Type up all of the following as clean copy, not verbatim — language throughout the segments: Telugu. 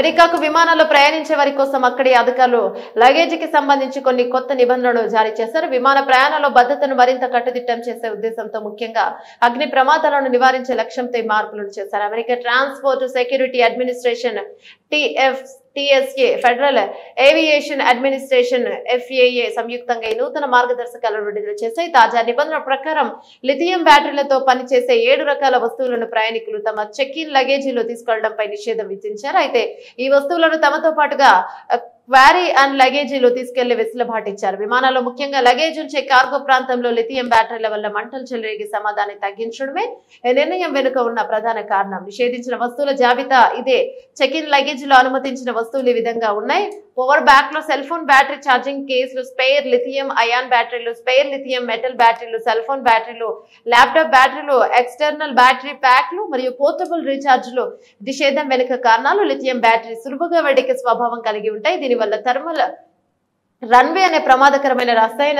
అమెరికాకు విమానాల్లో ప్రయాణించే వారి కోసం అక్కడి అధికారులు లగేజీకి సంబంధించి కొన్ని కొత్త నిబంధనలు జారీ చేశారు. విమాన ప్రయాణాల్లో భద్రతను మరింత కట్టుదిట్టం చేసే ఉద్దేశంతో ముఖ్యంగా అగ్ని ప్రమాదాలను నివారించే లక్ష్యంతో ఈ మార్పులను చేశారు. America transport security administration TSA, federal aviation administration FAA సంయుక్తంగా ఈ నూతన మార్గదర్శకాలను విడుదల చేశాయి. తాజా నిబంధనల ప్రకారం లిథియం బ్యాటరీలతో పనిచేసే 7 రకాల వస్తువులను ప్రయాణికులు తమ చెక్-ఇన్ లగేజీలో తీసుకెళ్లడంపై నిషేధం విధించారు. అయితే ఈ వస్తువులను తమతో పాటుగా క్వారీ అండ్ లగేజీలో తీసుకెళ్లే వెసులుబాటు ఇచ్చారు. విమానాల్లో ముఖ్యంగా లగేజ్ ఉంచే కార్గో ప్రాంతంలో లిథియం బ్యాటరీల వల్ల మంటలు చెలరేగే ప్రమాదాన్ని తగ్గించడమే ఈ నిర్ణయం వెనుక ఉన్న ప్రధాన కారణం. నిషేధించిన వస్తువుల జాబితా ఇదే. చెక్-ఇన్ లగేజీలో అనుమతించిన వస్తువులు ఈ విధంగా ఉన్నాయి. పవర్ బ్యాక్ లో సెల్ ఫోన్ బ్యాటరీ ఛార్జింగ్ కేసులు, స్పేర్ లిథియం అయాన్ బ్యాటరీలు, స్పేర్ లిథియం మెటల్ బ్యాటరీలు, సెల్ ఫోన్ బ్యాటరీలు, ల్యాప్టాప్ బ్యాటరీలు, ఎక్స్టర్నల్ బ్యాటరీ ప్యాక్లు మరియు పోర్టబుల్ రీఛార్జ్లు. నిషేధం వెనుక కారణాలు లిథియం బ్యాటరీ సులువుగా వెడికే స్వభావం కలిగి ఉంటాయి. దీనివల్ల థర్మల్ రన్వే అనే ప్రమాదకరమైన రసాయన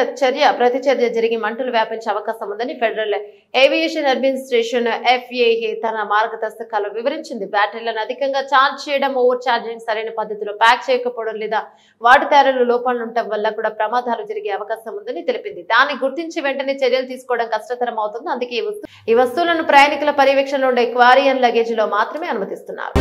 ప్రతిచర్య జరిగి మంటలు వ్యాపించే అవకాశం ఉందని ఫెడరల్ ఏవియేషన్ అడ్మినిస్ట్రేషన్ FAA తన మార్గదర్శకాలు వివరించింది. బ్యాటరీలను అధికంగా ఛార్జ్ చేయడం, ఓవర్ ఛార్జింగ్, సరైన పద్ధతిలో ప్యాక్ చేయకపోవడం లేదా వాటి తయారీలో లోపాలు ఉండటం వల్ల కూడా ప్రమాదాలు జరిగే అవకాశం ఉందని తెలిపింది. దాన్ని గుర్తించి వెంటనే చర్యలు తీసుకోవడం కష్టతరం అవుతుంది. అందుకే ఈ వస్తువులను ప్రయాణికుల పర్యవేక్షణలో ఉండే క్వారీ అండ్ లగేజీలో మాత్రమే అనుమతిస్తున్నారు.